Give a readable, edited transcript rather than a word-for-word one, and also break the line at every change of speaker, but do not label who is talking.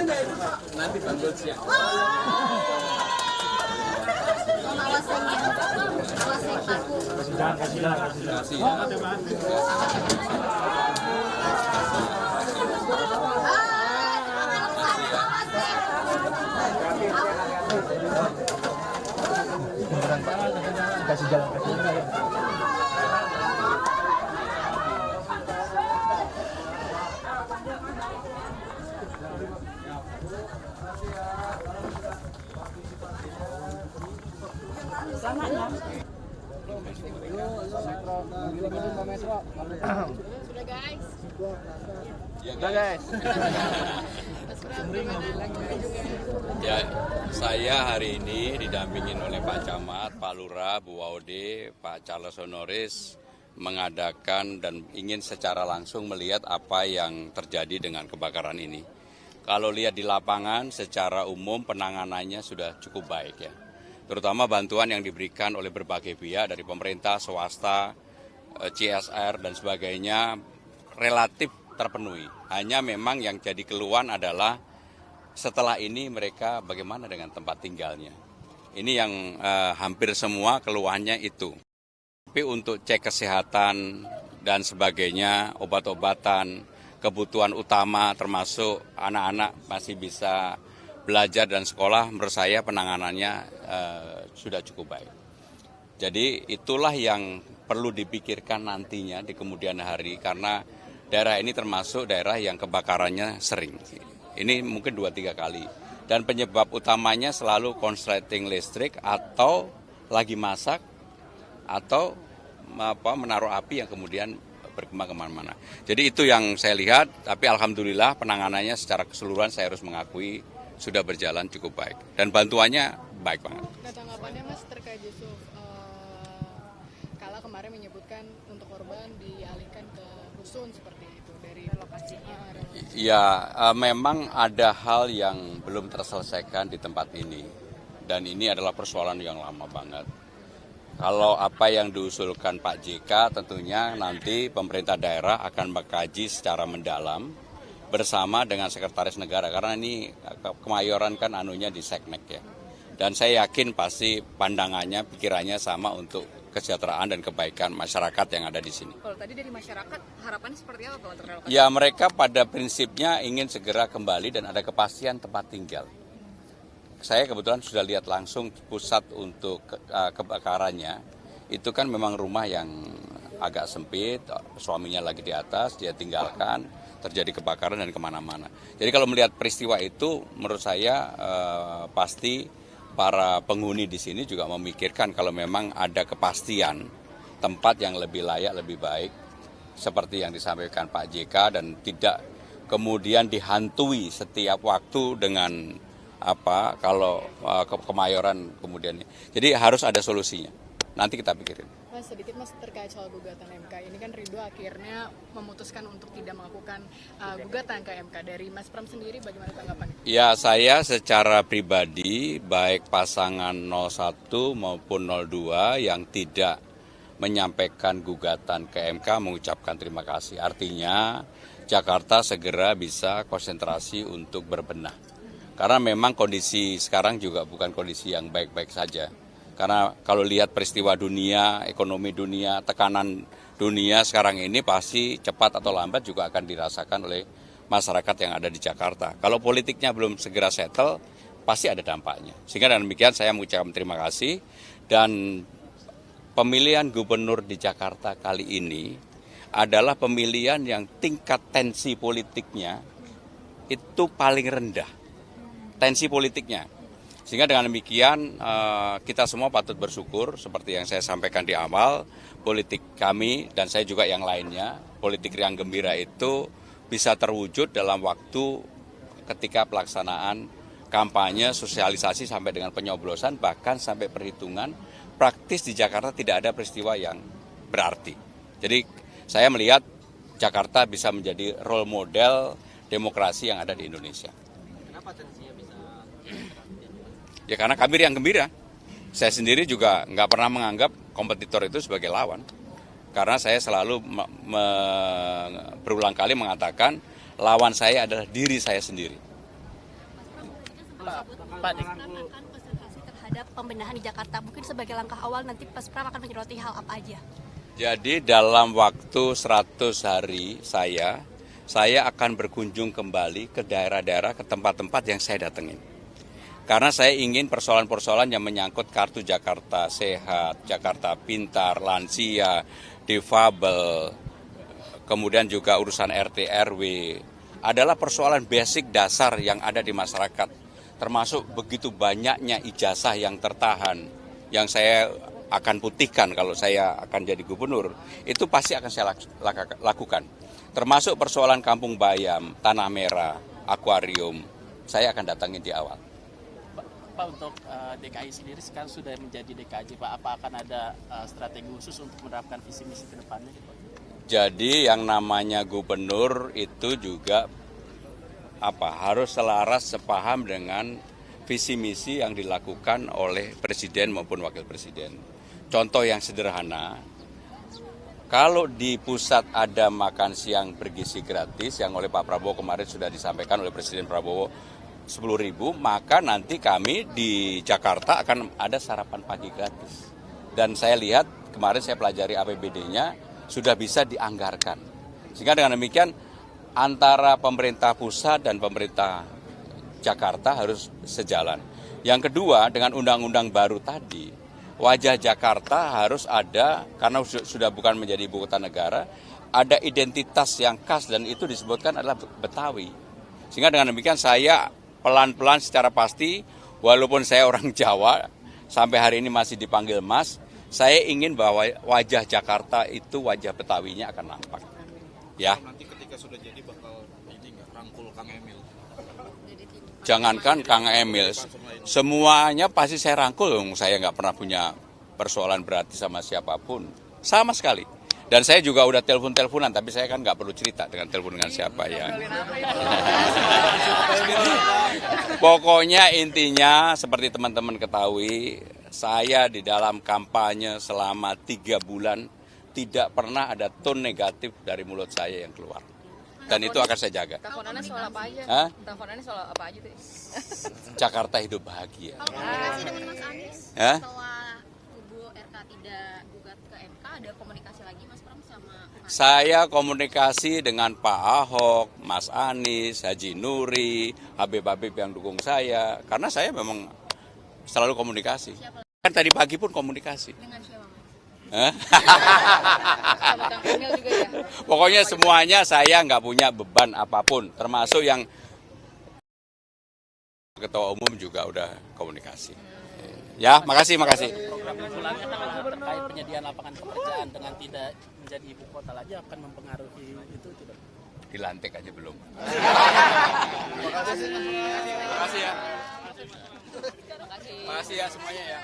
Nanti bangun siang. Kasih ya.
Kasih jalan, kasih jalan.
Sudah guys. Ya, saya hari ini didampingin oleh Pak Camat, Pak Lurah, Bu Waude, Pak Charles Honoris mengadakan dan ingin secara langsung melihat apa yang terjadi dengan kebakaran ini. Kalau lihat di lapangan secara umum penanganannya sudah cukup baik ya. Terutama bantuan yang diberikan oleh berbagai pihak dari pemerintah, swasta, CSR dan sebagainya relatif terpenuhi. Hanya memang yang jadi keluhan adalah setelah ini mereka bagaimana dengan tempat tinggalnya. Ini yang hampir semua keluhannya itu. Tapi untuk cek kesehatan dan sebagainya, obat-obatan, kebutuhan utama termasuk anak-anak masih bisa belajar dan sekolah, menurut saya penanganannya sudah cukup baik. Jadi itulah yang perlu dipikirkan nantinya di kemudian hari karena daerah ini termasuk daerah yang kebakarannya sering. Ini mungkin 2-3 kali. Dan penyebab utamanya selalu konsleting listrik atau lagi masak atau menaruh api yang kemudian berkembang kemana-mana. Jadi itu yang saya lihat, tapi alhamdulillah penanganannya secara keseluruhan saya harus mengakui sudah berjalan cukup baik. Dan bantuannya baik banget.
Nah, tanggapannya Mas terkait Yusuf, Kala kemarin menyebutkan untuk korban dialihkan ke rusun seperti itu dari lokasinya.
Ya, memang ada hal yang belum terselesaikan di tempat ini. Dan ini adalah persoalan yang lama banget. Kalau apa yang diusulkan Pak JK tentunya nanti pemerintah daerah akan mengkaji secara mendalam bersama dengan Sekretaris Negara. Karena ini Kemayoran kan anunya di Seknek ya. Dan saya yakin pasti pandangannya, pikirannya sama untuk kesejahteraan dan kebaikan masyarakat yang ada di sini.
Kalau tadi dari masyarakat, harapannya seperti apa Pak untuk relokasi?
Ya mereka pada prinsipnya ingin segera kembali dan ada kepastian tempat tinggal. Saya kebetulan sudah lihat langsung pusat untuk kebakarannya. Itu kan memang rumah yang agak sempit, suaminya lagi di atas, dia tinggalkan, terjadi kebakaran dan kemana-mana. Jadi kalau melihat peristiwa itu, menurut saya pasti para penghuni di sini juga memikirkan kalau memang ada kepastian tempat yang lebih layak, lebih baik, seperti yang disampaikan Pak JK dan tidak kemudian dihantui setiap waktu dengan kalau Kemayoran kemudian. Jadi harus ada solusinya. Nanti kita pikirin.
Mas, sedikit Mas terkait soal gugatan MK. Ini kan Ridho akhirnya memutuskan untuk tidak melakukan gugatan ke MK. Dari Mas Pram sendiri bagaimana tanggapannya?
Ya, saya secara pribadi baik pasangan 01 maupun 02 yang tidak menyampaikan gugatan ke MK mengucapkan terima kasih. Artinya Jakarta segera bisa konsentrasi untuk berbenah. Karena memang kondisi sekarang juga bukan kondisi yang baik-baik saja. Karena kalau lihat peristiwa dunia, ekonomi dunia, tekanan dunia sekarang ini pasti cepat atau lambat juga akan dirasakan oleh masyarakat yang ada di Jakarta. Kalau politiknya belum segera settle, pasti ada dampaknya. Sehingga dengan demikian saya mengucapkan terima kasih dan pemilihan gubernur di Jakarta kali ini adalah pemilihan yang tingkat tensi politiknya itu paling rendah. Tensi politiknya. Sehingga dengan demikian kita semua patut bersyukur seperti yang saya sampaikan di awal, politik kami dan saya juga yang lainnya, politik riang gembira itu bisa terwujud dalam waktu ketika pelaksanaan kampanye, sosialisasi sampai dengan penyoblosan, bahkan sampai perhitungan, praktis di Jakarta tidak ada peristiwa yang berarti. Jadi saya melihat Jakarta bisa menjadi role model demokrasi yang ada di Indonesia.
Kenapa tensinya bisa?
Ya karena kami riang gembira. Saya sendiri juga nggak pernah menganggap kompetitor itu sebagai lawan. Karena saya selalu berulang kali mengatakan lawan saya adalah diri saya sendiri.
Pak akan konsentrasi terhadap pembenahan di Jakarta. Mungkin sebagai langkah awal nanti Mas Pram akan menyoroti hal apa aja?
Jadi dalam waktu 100 hari saya akan berkunjung kembali ke daerah-daerah, ke tempat-tempat yang saya datengin. Karena saya ingin persoalan-persoalan yang menyangkut kartu Jakarta Sehat, Jakarta Pintar, lansia, difabel, kemudian juga urusan RT RW, adalah persoalan basic dasar yang ada di masyarakat. Termasuk begitu banyaknya ijazah yang tertahan, yang saya akan putihkan kalau saya akan jadi gubernur, itu pasti akan saya lakukan. Termasuk persoalan Kampung Bayam, Tanah Merah, akuarium, saya akan datangin di awal.
Pak, untuk DKI sendiri sekarang sudah menjadi DKJ, Pak. Apa akan ada strategi khusus untuk menerapkan visi misi ke depannya?
Jadi yang namanya gubernur itu juga harus selaras sepaham dengan visi misi yang dilakukan oleh presiden maupun wakil presiden. Contoh yang sederhana, kalau di pusat ada makan siang bergizi gratis yang oleh Pak Prabowo kemarin sudah disampaikan oleh Presiden Prabowo 10.000, maka nanti kami di Jakarta akan ada sarapan pagi gratis. Dan saya lihat, kemarin saya pelajari APBD-nya, sudah bisa dianggarkan. Sehingga dengan demikian, antara pemerintah pusat dan pemerintah Jakarta harus sejalan. Yang kedua, dengan undang-undang baru tadi, wajah Jakarta harus ada, karena sudah bukan menjadi ibu kota negara, ada identitas yang khas dan itu disebutkan adalah Betawi. Sehingga dengan demikian saya pelan-pelan secara pasti, walaupun saya orang Jawa, sampai hari ini masih dipanggil Mas, saya ingin bahwa wajah Jakarta itu wajah Betawinya akan nampak. Ya.
Nanti ketika sudah jadi bakal rangkul Kang Emil.
Jangankan Kang Emil, semuanya pasti saya rangkul. Saya nggak pernah punya persoalan berarti sama siapapun, sama sekali. Dan saya juga udah telepon-teleponan, tapi saya kan nggak perlu cerita dengan telepon dengan siapa ya. Pokoknya intinya seperti teman-teman ketahui, saya di dalam kampanye selama 3 bulan tidak pernah ada tone negatif dari mulut saya yang keluar. Dan itu akan saya jaga.
Teleponannya soal apa aja?
Hah?
Teleponannya soal apa aja tuh?
Jakarta hidup bahagia.
Komunikasi dengan Mas Anies
Hah?
setelah kubu RK tidak gugat ke MK, ada komunikasi lagi Mas Pram sama Mas?
Saya komunikasi dengan Pak Ahok, Mas Anies, Haji Nuri, Habib-Habib yang dukung saya. Karena saya memang selalu komunikasi. Kan tadi pagi pun komunikasi.
Dengan siapa Mas?
Hah?
Sama Kang Emil juga ya?
Pokoknya semuanya saya nggak punya beban apapun. Termasuk yang Ketua Umum juga udah komunikasi. Ya, makasih.
Program unggulannya kan terkait penyediaan lapangan pekerjaan dengan tidak menjadi ibu kota lagi akan mempengaruhi itu tidak?
Dilantik aja belum.
Terima kasih ya.
Makasih ya semuanya ya.